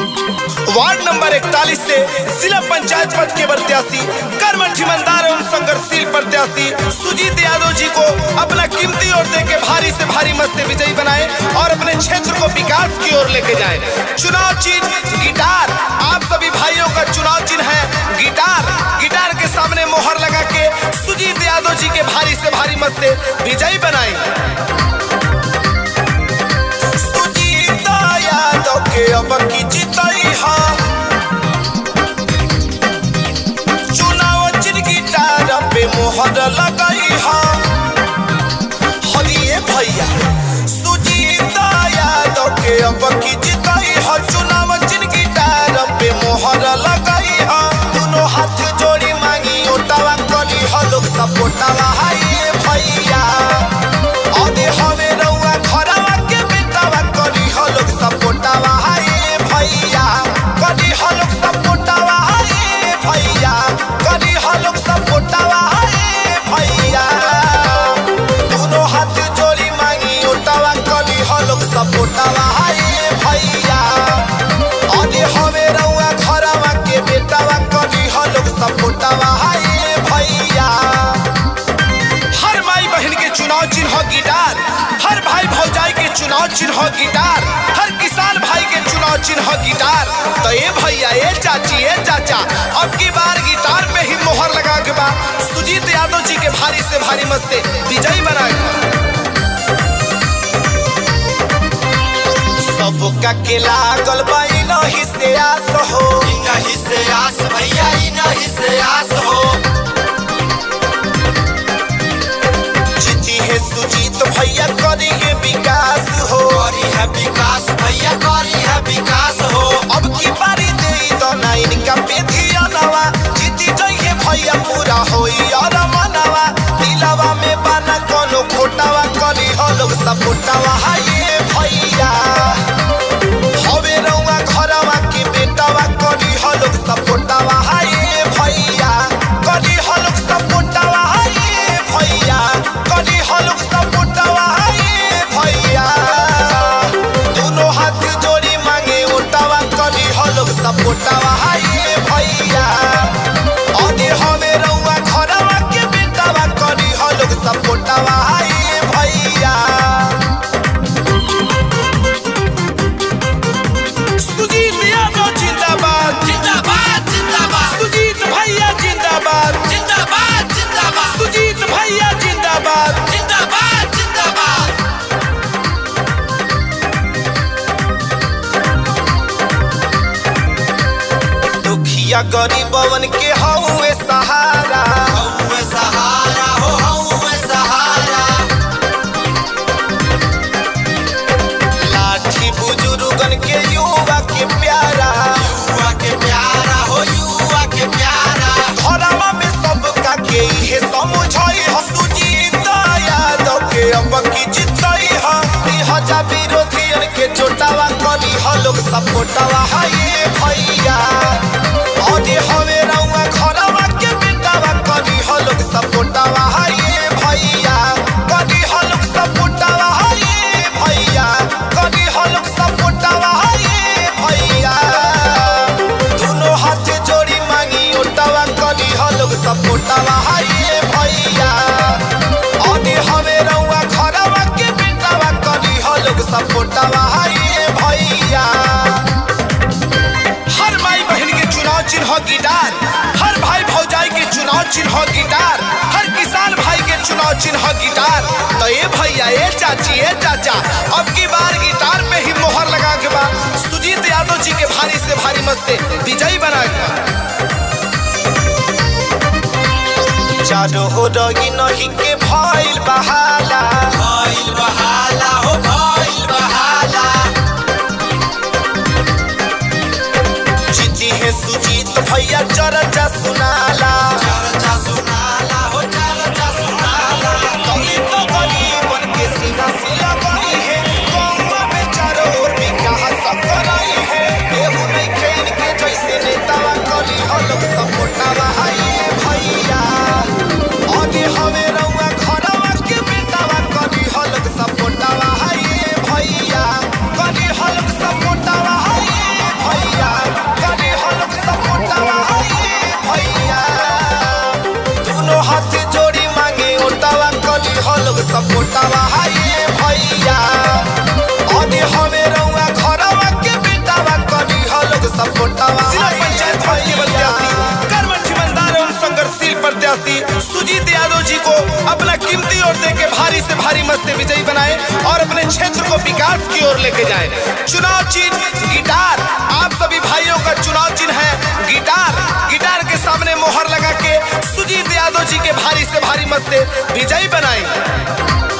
Ward number 41 से जिला पंचायत पद के प्रत्याशी कर्मठ ईमानदार एवं संघर्षशील प्रत्याशी सुजीत यादव जी को अपना कीमती वोट देके भारी से भारी मत से विजयी बनाए और अपने क्षेत्र को विकास की ओर लेके जाए। चुनाव चिन्ह गिटार, आप सभी भाइयों का चुनाव चिन्ह है गिटार। गिटार के सामने मोहर लगा के सुजीत यादव जी के भारी से भारी मत से विजयी बनाए। सुजीत यादव के अब की जीतई हा पे मोहर लगाई हा। हरिये भैया सुजीत यादव के अब की जीतई हा। चुनाव चिन्ह गिटार पे मोहर लगाई हा। दोनों हाथ जोड़ी मांगी ओटावा करी हा लोग सपोर्टवा हाय भैया। अरे हवे रउआ घरवा के बेटावा करी हा लोग सपोर्टवा हाय भैया। करी हा लोग सपोर्टवा हाय भैया। करी हा लोग सपोर्टवा भैया। दोनों हाथ जोड़ी मांगी ओटावा करी हा लोग सपोर्टवा हाय भैया। अरे हवे रउआ घरवा के बेटावा करी हा लोग सपोर्टवा हाय भैया। हर माई बहन के चुनाव चिन्ह गिटार, हर भाई भौजाई के चुनाव चिन्ह गिटार, हर किसान भाई के चुनाव चिन्ह गिटार। तो ये भैया ये चाची ये चाचा अब की बार गिटार पे ही मोहर लगा के बाद सुजीत यादव जी के भारी से भारी मत से विजयी बनाएगा। सबका के लागल बा इनही से आस हो, इनही से आस भैया इनही से आस हो। जीती है सुजीत भैया करी है विकास हो, करी है विकास भैया करी है विकास हो। अब की बारी दे दो ना इनका पे धियानवा, जीती जाइए भैया पूरा होई और मनवा। दिलवा में बना कोनो खोटावा करी हो लोग सपोर्टवा हाय भैया। हवे रउआ घरवा के बेटावा करी हो लोग सपोर्टवा हाय भैया। करी हो लोग सपोर्टवा हाय भैया। करी हो लोग सपोर्टवा हाय भैया। दोनों हाथ जोड़ी मांगे ओटावा करी हो लोग सपोर्टवा हाय भैया। अरे हवे रउआ घरवा के बेटावा करी हो लोग सपोर्टवा हाय भैया। सुजीत यादव जिंदाबाद जिंदाबाद जिंदाबाद। सुजीत भैया जिंदाबाद जिंदाबाद जिंदाबाद। सुजीत भैया जिंदाबाद जिंदाबाद जिंदाबाद। दुखिया गरीबवन के हउए सहारा, हउए सहारा हो हउए सहारा। लाठी बुजुर्गन के युवा के प्यारा, युवा के प्यारा हो युवा के प्यारा। घरवा में सबका के इहे समझई ह सुजीत यादव के अब की जीतई ह। हजा विरोधियन के चोटावा करी ह लोग सपोर्टवा हाय भैया। अरे हवे रउआ घरवा के बेटावा करी ह लोग सपोर्टवा हाय भैया। करी ह लोग सपोर्टवा हाय भैया। करी ह लोग सपोर्टवा हाय भैया। दोनों हाथ जोड़ी मांगी ओटावा करी ह लोग सपोर्टवा हाय भैया। अरे हवे रउआ घरवा के बेटावा करी ह लोग सपोर्टवा हाय भैया। हर माई बहन के चुनाव चिन्ह गिटार, हर भाई भौजाई के चुनाव चिन्ह गिटार, हर किसान भाई के चुनाव चिन्ह गिटार। तो ये भैया ये चाची ये चाचा अब की बार गिटार पे ही मोहर लगा के बाद सुजीत यादव जी के भारी से भारी मत से विजयी बनाएगा। चारों हो रही नहीं के भइल बहाला, भइल बहाला हो भइल बहाला। जीती है सुजीत भैया चर्चा सुनाला, चर्चा सुनाला हो चर्चा सुनाला। गरीब गरीबन के सीना से लगाई है, गाँव में चारों ओर विकास कराई है। केहू नहीं खेल के जैसे नेतावा करी हो लोग सपोर्टवा हाय भैया। आगे हवे रउआ घरवा के बेटावा करी हो लोग सपोर्ट वोट देके भारी से भारी मत से विजयी बनाए और अपने क्षेत्र को विकास की ओर लेके जाए। चुनाव चिन्ह गिटार, आप सभी भाइयों का चुनाव चिन्ह है गिटार। गिटार के सामने मोहर लगा के सुजीत यादव जी के भारी से भारी मत से विजयी बनाए।